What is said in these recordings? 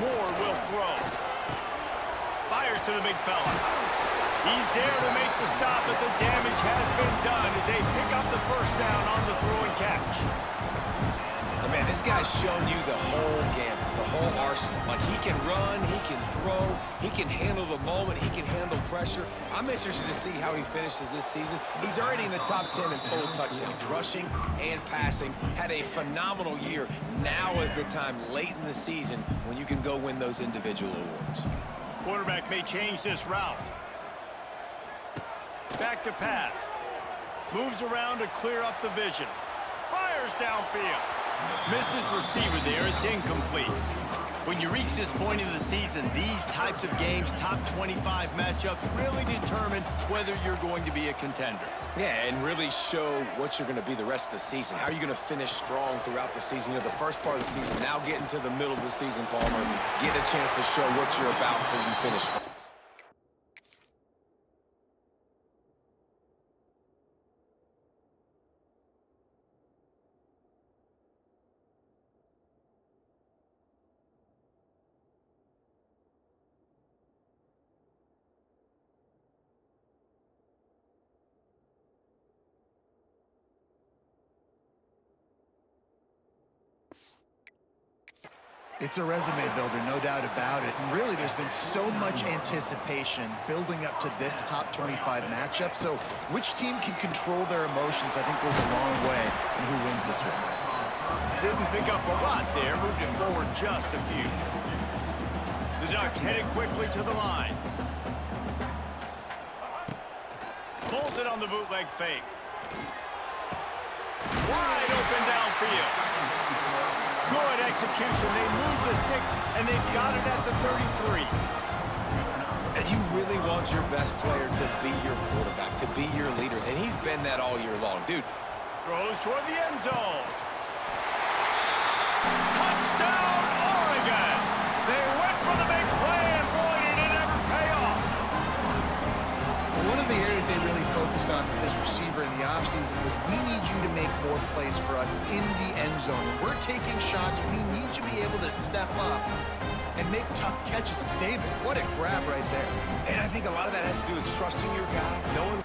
Moore will throw. Fires to the big fella. He's there to make the stop, but the damage has been done as they pick up the first down on the throw and catch. Oh, man, this guy's shown you the whole gamut, the whole arsenal. Like, he can run, he can throw, he can handle the moment, he can handle pressure. I'm interested to see how he finishes this season. He's already in the top 10 in total touchdowns, rushing and passing. Had a phenomenal year. Now is the time late in the season when you can go win those individual awards. Quarterback may change this route. Back to pass. Moves around to clear up the vision. Fires downfield. Missed his receiver there. It's incomplete. When you reach this point in the season, these types of games, top 25 matchups, really determine whether you're going to be a contender. Yeah, and really show what you're going to be the rest of the season. How are you going to finish strong throughout the season? You know, the first part of the season, now getting to the middle of the season, Palmer, get a chance to show what you're about so you can finish strong. It's a resume builder, no doubt about it. And really, there's been so much anticipation building up to this top 25 matchup. So which team can control their emotions, I think, goes a long way in who wins this one. Didn't pick up a lot there, moved it forward just a few. The Ducks headed quickly to the line. Pulls it on the bootleg fake. Wide open downfield. Good execution. They move the sticks, and they've got it at the 33. And you really want your best player to be your quarterback, to be your leader, and he's been that all year long. Dude. Throws toward the end zone. Touchdown, Oregon! They went for the big play, and boy, did it ever pay off. One of the areas they really focused on for this receiver in the offseason was we need you to make more plays for us in the end zone. When we're taking shots, we need you to be able to step up and make tough catches. David, what a grab right there. And I think a lot of that has to do with trusting your guy, knowing.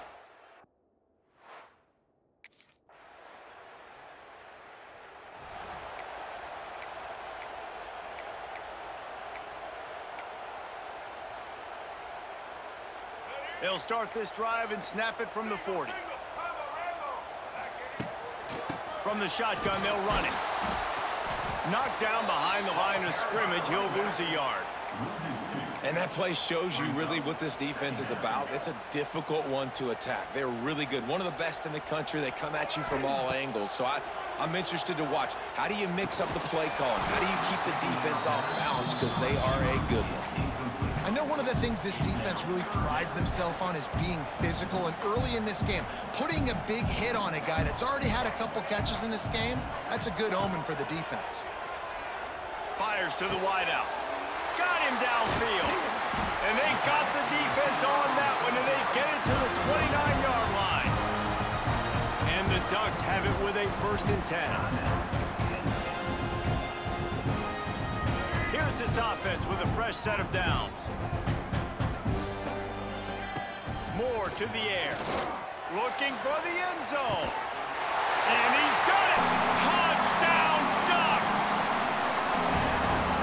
They'll start this drive and snap it from the 40. From the shotgun, they'll run it. Knocked down behind the line of scrimmage, he'll lose a yard. And that play shows you really what this defense is about. It's a difficult one to attack. They're really good. One of the best in the country. They come at you from all angles. So I'm interested to watch. How do you mix up the play calling? How do you keep the defense off balance? Because they are a good one. I know one of the things this defense really prides themselves on is being physical, and early in this game, putting a big hit on a guy that's already had a couple catches in this game, that's a good omen for the defense. Fires to the wideout. Got him downfield. And they got the defense on that one, and they get it to the 29-yard line. And the Ducks have it with a 1st and 10. Here's this offense with a fresh set of downs. Moore to the air. Looking for the end zone. And he's got it. Touchdown, Ducks!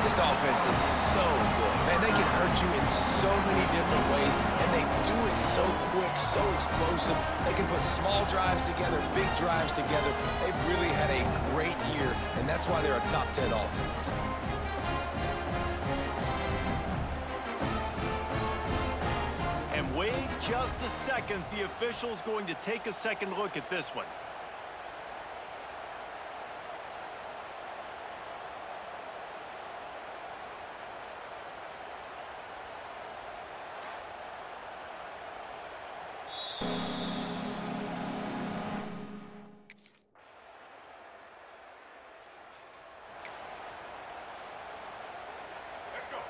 This offense is so good. Man, they can hurt you in so many different ways, and they do it so quick, so explosive. They can put small drives together, big drives together. They've really had a great year, and that's why they're a top 10 offense. And wait just a second. The official's going to take a second look at this one.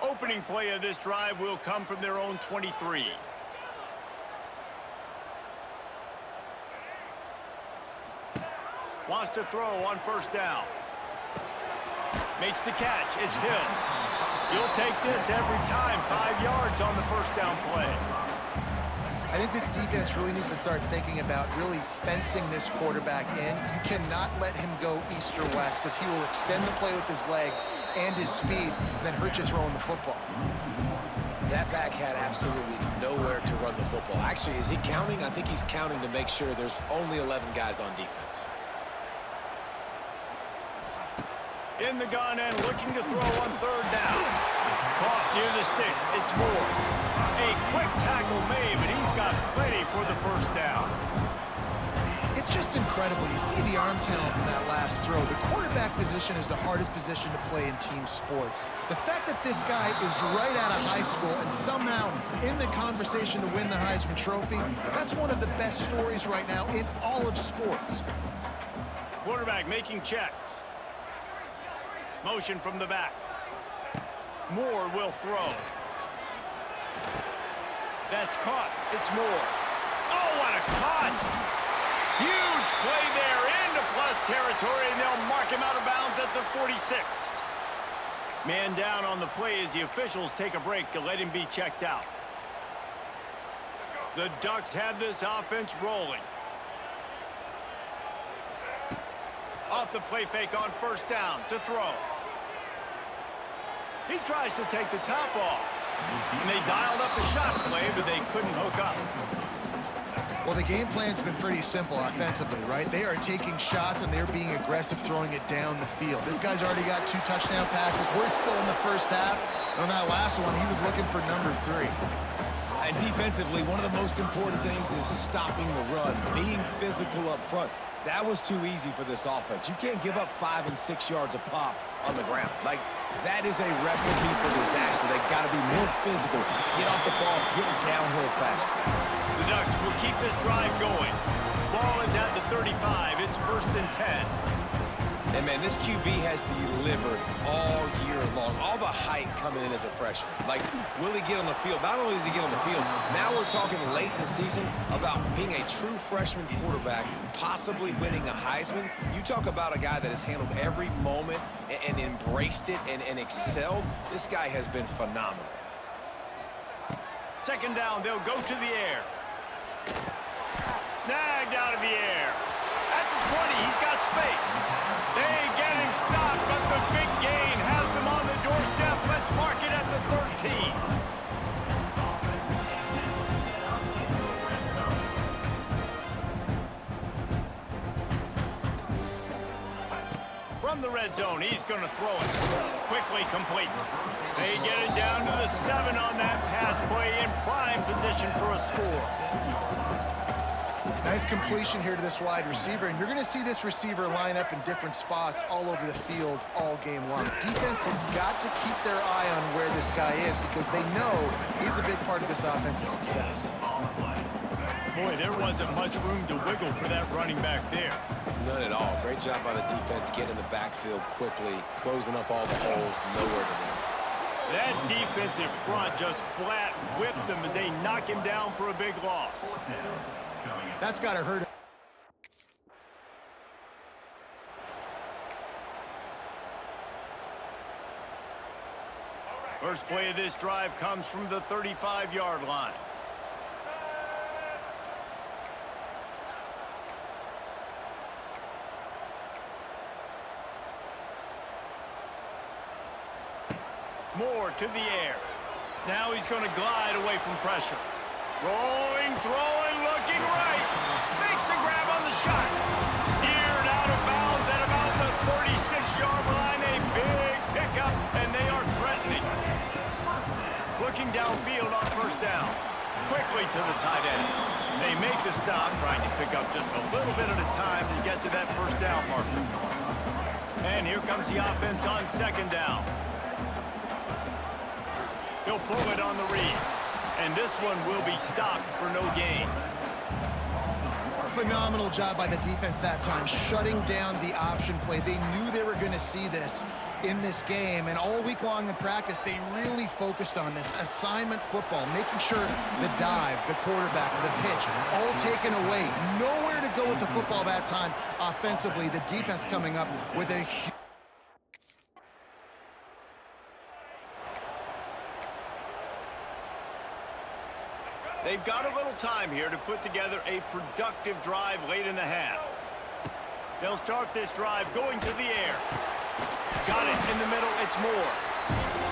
Opening play of this drive will come from their own 23. Wants to throw on 1st down. Makes the catch. It's Hill. You'll take this every time. 5 yards on the first down play. I think this defense really needs to start thinking about really fencing this quarterback in. You cannot let him go east or west because he will extend the play with his legs and his speed and then hurt you throwing the football. That back had absolutely nowhere to run the football. Actually, is he counting? I think he's counting to make sure there's only 11 guys on defense. In the gun and looking to throw on third down. Caught near the sticks. It's Moore. A quick tackle made, but he's got plenty for the first down. It's just incredible. You see the arm talent in that last throw. The quarterback position is the hardest position to play in team sports. The fact that this guy is right out of high school and somehow in the conversation to win the Heisman Trophy, that's one of the best stories right now in all of sports. Quarterback making checks. Motion from the back. Moore will throw. That's caught. It's Moore. Oh, what a cut! Huge play there into plus territory, and they'll mark him out of bounds at the 46. Man down on the play as the officials take a break to let him be checked out. The Ducks have this offense rolling. Off the play fake on first down to throw. He tries to take the top off. And they dialed up a shot play, but they couldn't hook up. Well, the game plan's been pretty simple offensively, right? They are taking shots and they're being aggressive throwing it down the field. This guy's already got 2 touchdown passes. We're still in the first half. And on that last one, he was looking for number 3. And defensively, one of the most important things is stopping the run, being physical up front. That was too easy for this offense. You can't give up 5 and 6 yards a pop on the ground. Like, that is a recipe for disaster. They've got to be more physical. Get off the ball, get downhill faster. The Ducks will keep this drive going. Ball is at the 35. It's 1st and 10. And, man, this QB has delivered all year long. All the hype coming in as a freshman. Like, will he get on the field? Not only does he get on the field, now we're talking late in the season about being a true freshman quarterback, possibly winning a Heisman. You talk about a guy that has handled every moment and embraced it and excelled. This guy has been phenomenal. Second down, they'll go to the air. Snagged out of the air. At the 20, he's got space. They get him stopped, but the big gain has them on the doorstep. Let's mark it at the 13. From the red zone, he's going to throw it. Quickly complete. They get it down to the 7 on that pass play in prime position for a score. Nice completion here to this wide receiver, and you're going to see this receiver line up in different spots all over the field all game long. Defense has got to keep their eye on where this guy is because they know he's a big part of this offense's success. Boy, there wasn't much room to wiggle for that running back there. None at all. Great job by the defense getting in the backfield quickly, closing up all the holes, nowhere to run. That defensive front just flat whipped them as they knock him down for a big loss. That's got to hurt. First play of this drive comes from the 35-yard line. Moore to the air. Now he's going to glide away from pressure. Rolling, throwing, looking right. Makes a grab on the shot. Steered out of bounds at about the 36-yard line. A big pickup, and they are threatening. Looking downfield on first down. Quickly to the tight end. They make the stop, trying to pick up just a little bit at a time to get to that first down marker. And here comes the offense on second down. He'll pull it on the read. And this one will be stopped for no gain. Phenomenal job by the defense that time, shutting down the option play. They knew they were going to see this in this game, and all week long in practice, they really focused on this assignment football, making sure the dive, the quarterback, the pitch, all taken away. Nowhere to go with the football that time offensively. The defense coming up with a huge... They've got a little time here to put together a productive drive late in the half. They'll start this drive going to the air. Got it in the middle, it's more.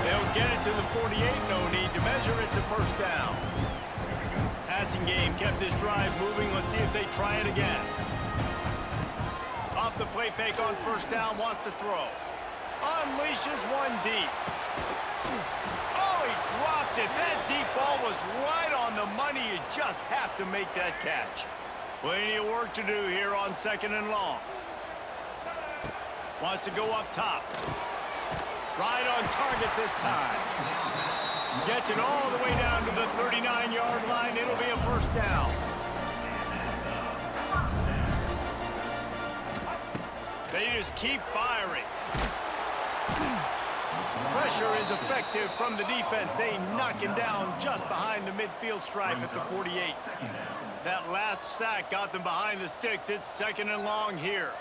They'll get it to the 48, no need to measure, it's a first down. Passing game kept this drive moving, let's see if they try it again. Off the play fake on first down, wants to throw. Unleashes one deep. Oh, he dropped it. That deep ball was right on the money. You just have to make that catch. Plenty of work to do here on 2nd and long. Wants to go up top. Right on target this time. Gets it all the way down to the 39-yard line. It'll be a first down. They just keep firing. Pressure is effective from the defense. They knock him down just behind the midfield stripe at the 48. That last sack got them behind the sticks. It's 2nd and long here.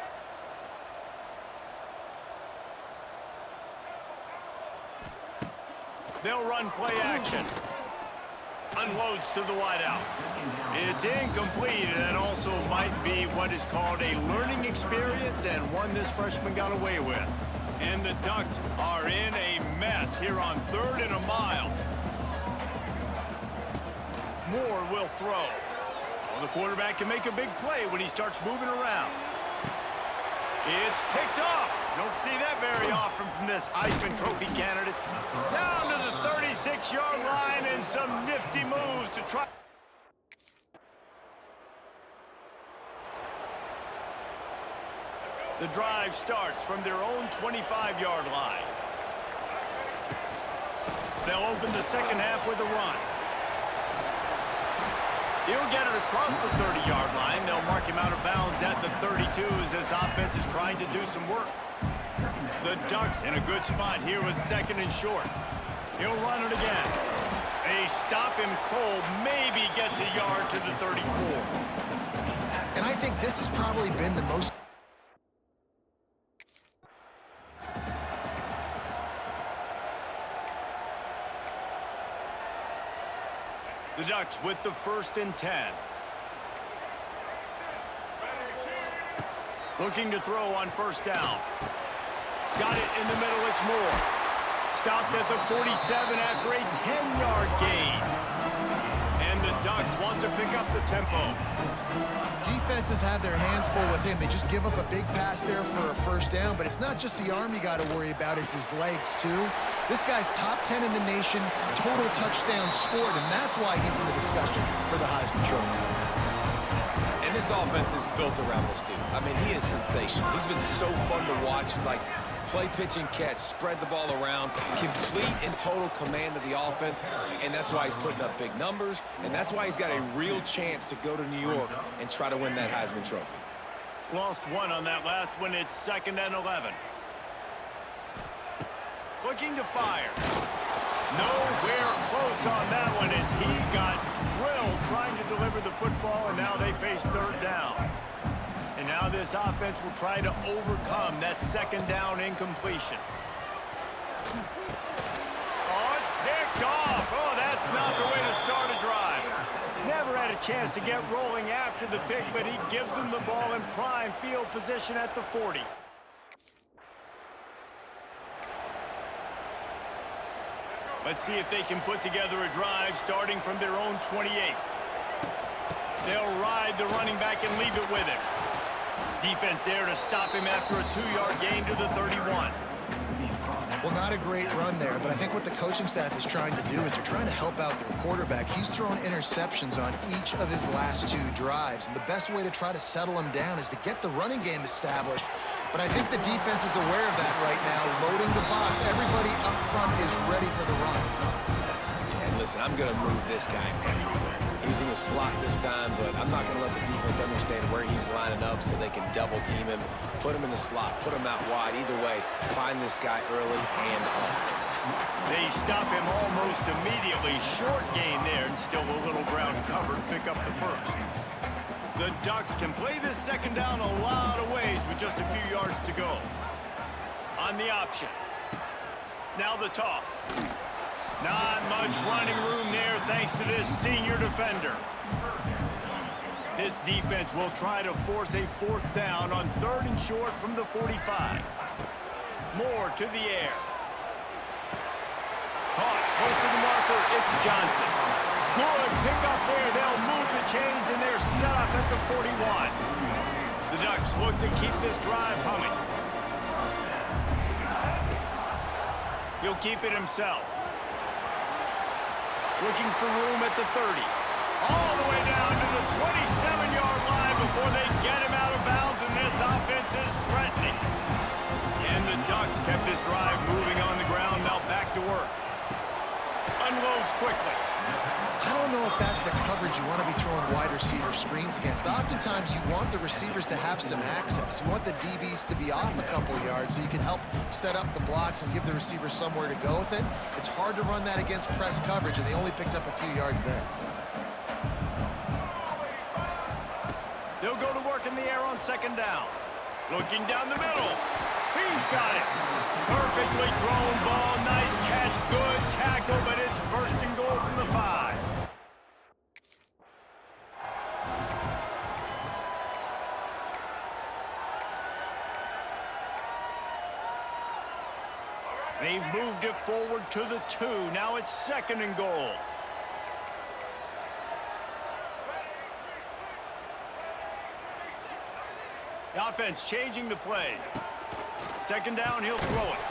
They'll run play action. Unloads to the wideout. It's incomplete, and that also might be what is called a learning experience and one this freshman got away with. And the Ducks are in a mess here on 3rd and a mile. Moore will throw. Well, the quarterback can make a big play when he starts moving around. It's picked off. Don't see that very often from this Heisman Trophy candidate. Down to the 36-yard line and some nifty moves to try. The drive starts from their own 25-yard line. They'll open the second half with a run. He'll get it across the 30-yard line. They'll mark him out of bounds at the 32 as this offense is trying to do some work. The Ducks in a good spot here with 2nd and short. He'll run it again. They stop him cold, maybe gets a yard to the 34. And I think this has probably been the most... The Ducks with the 1st and 10. Looking to throw on first down. Got it in the middle, it's Moore. Stopped at the 47 after a 10-yard gain. And the Ducks want to pick up the tempo. Defenses have their hands full with him. They just give up a big pass there for a first down, but it's not just the arm you got to worry about, it's his legs too. This guy's top 10 in the nation, total touchdowns scored, and that's why he's in the discussion for the Heisman Trophy. And this offense is built around this dude. I mean, he is sensational. He's been so fun to watch, like play, pitch, and catch, spread the ball around, complete and total command of the offense, and that's why he's putting up big numbers, and that's why he's got a real chance to go to New York and try to win that Heisman Trophy. Lost one on that last one. It's 2nd and 11. Looking to fire. Nowhere close on that one as he got drilled trying to deliver the football, and now they face 3rd down. And now this offense will try to overcome that 2nd down incompletion. Oh, it's picked off. Oh, that's not the way to start a drive. Never had a chance to get rolling after the pick, but he gives them the ball in prime field position at the 40. Let's see if they can put together a drive starting from their own 28. They'll ride the running back and leave it with him. Defense there to stop him after a 2-yard gain to the 31. Well, not a great run there, but I think what the coaching staff is trying to do is they're trying to help out their quarterback. He's thrown interceptions on each of his last 2 drives, and the best way to try to settle him down is to get the running game established. But I think the defense is aware of that right now, loading the box. Everybody up front is ready for the run. Yeah, and listen, I'm going to move this guy everywhere. He was in the slot this time, but I'm not going to let the defense understand where he's lining up so they can double team him, put him in the slot, put him out wide. Either way, find this guy early and often. They stop him almost immediately. Short gain there, and still a little ground covered. Pick up the first. The Ducks can play this 2nd down a lot of ways with just a few yards to go. On the option. Now the toss. Not much running room there thanks to this senior defender. This defense will try to force a 4th down on 3rd and short from the 45. Moore to the air. Caught close to the marker. It's Johnson. Good pickup there. They'll move the chains, and they're set up at the 41. The Ducks look to keep this drive humming. He'll keep it himself. Looking for room at the 30. All the way down to the 27-yard line before they get him out of bounds, and this offense is threatening. And the Ducks kept this drive moving on the ground. Now back to work. Unloads quickly. I don't know if that's the coverage you want to be throwing wide receiver screens against. Oftentimes, you want the receivers to have some access. You want the DBs to be off a couple yards so you can help set up the blocks and give the receiver somewhere to go with it. It's hard to run that against press coverage, and they only picked up a few yards there. They'll go to work in the air on 2nd down. Looking down the middle. He's got it. Perfectly thrown ball. Nice catch. Good tackle, but it's 1st and goal from the 5. They've moved it forward to the 2. Now it's 2nd and goal. The offense changing the play. 2nd down, he'll throw it.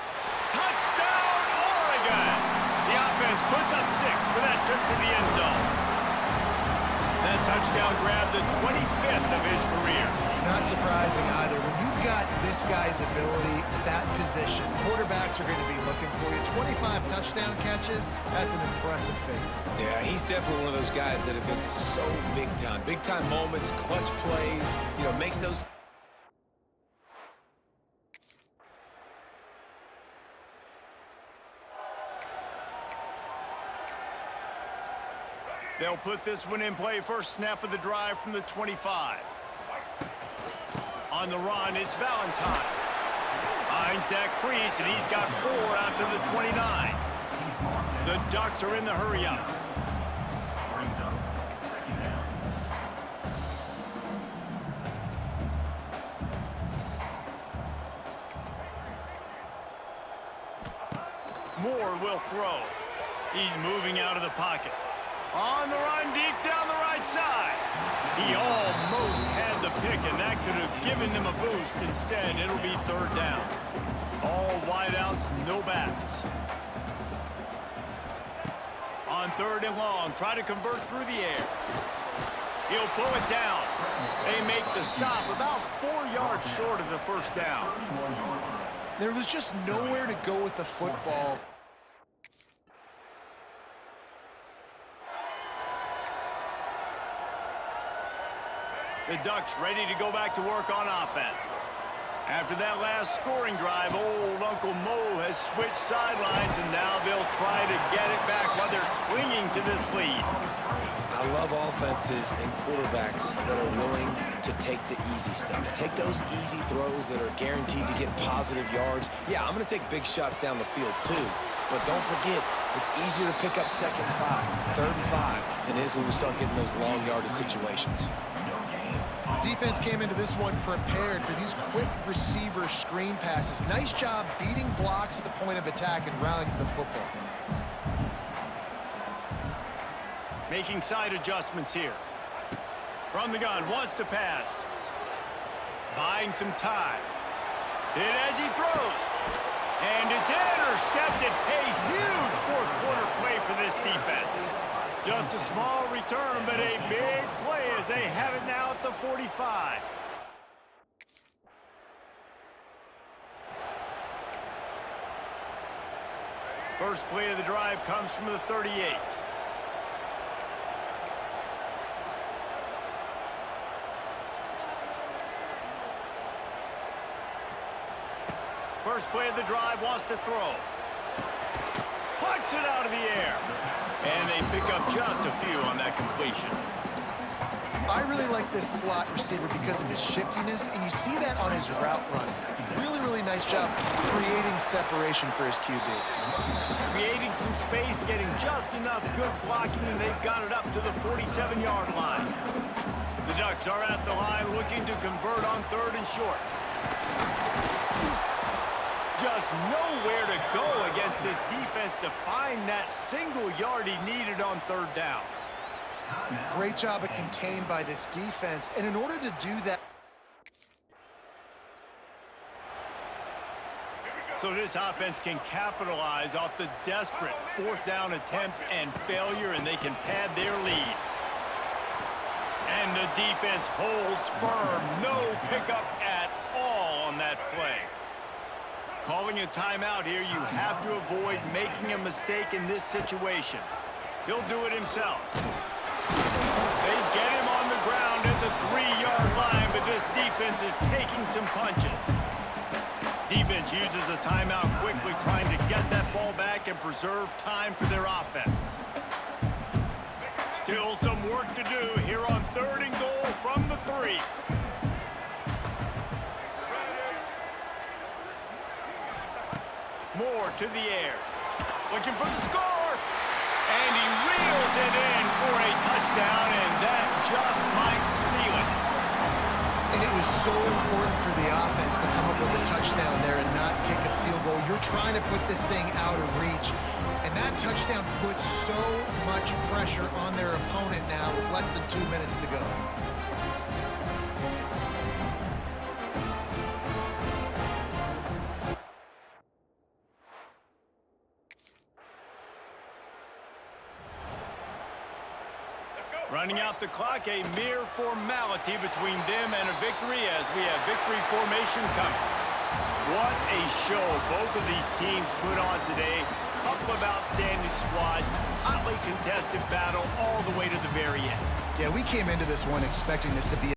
Touchdown, Oregon! The offense puts up 6 for that trip to the end zone. That touchdown grabbed the 25th of his career. Not surprising either. When you've got this guy's ability at that position, quarterbacks are going to be looking for you. 25 touchdown catches, that's an impressive feat. Yeah, he's definitely one of those guys that have been so big time. Big time moments, clutch plays, makes those... They'll put this one in play. First snap of the drive from the 25. On the run, it's Valentine. Finds that crease, and he's got 4 out to the 29. The Ducks are in the hurry-up. Moore will throw. He's moving out of the pocket. On the run, deep down the right side. He almost had the pick, and that could have given them a boost. Instead, it'll be 3rd down. All wideouts, no backs. On 3rd and long, try to convert through the air. He'll pull it down. They make the stop about 4 yards short of the 1st down. There was just nowhere to go with the football. The Ducks ready to go back to work on offense. After that last scoring drive, old Uncle Mo has switched sidelines, and now they'll try to get it back while they're clinging to this lead. I love offenses and quarterbacks that are willing to take the easy stuff. Take those easy throws that are guaranteed to get positive yards. Yeah, I'm going to take big shots down the field too. But don't forget, it's easier to pick up 2nd and 5, 3rd and 5 than it is when we start getting those long yardage situations. Defense came into this one prepared for these quick receiver screen passes. Nice job beating blocks at the point of attack and rallying to the football. Making side adjustments here. From the gun, wants to pass. Buying some time. Hit as he throws. And it's intercepted. A huge 4th quarter play for this defense. Just a small return, but a big play as they have it now at the 45. First play of the drive comes from the 38. First play of the drive, wants to throw. Pucks it out of the air. And they pick up just a few on that completion. I really like this slot receiver because of his shiftiness, and you see that on his route run. Really, really nice job creating separation for his QB. Creating some space, getting just enough good blocking, and they've got it up to the 47-yard line. The Ducks are at the line looking to convert on 3rd and short. Just nowhere to go against this defense to find that single yard he needed on 3rd down. Great job at contained by this defense, and in order to do that, so this offense can capitalize off the desperate 4th down attempt and failure, and they can pad their lead. And the defense holds firm. No pickup at all on that play. Calling a timeout here, you have to avoid making a mistake in this situation. He'll do it himself. They get him on the ground at the 3-yard line, but this defense is taking some punches. Defense uses a timeout quickly, trying to get that ball back and preserve time for their offense. Still some work to do here on 3rd and goal from the 3. Moore to the air. Looking for the score. And he reels it in for a touchdown, and that just might seal it. and it was so important for the offense to come up with a touchdown there and not kick a field goal. You're trying to put this thing out of reach, and that touchdown puts so much pressure on their opponent now with less than 2 minutes to go. Running out the clock, a mere formality between them and a victory as we have victory formation coming. What a show both of these teams put on today. Couple of outstanding squads, hotly contested battle all the way to the very end. Yeah, we came into this one expecting this to be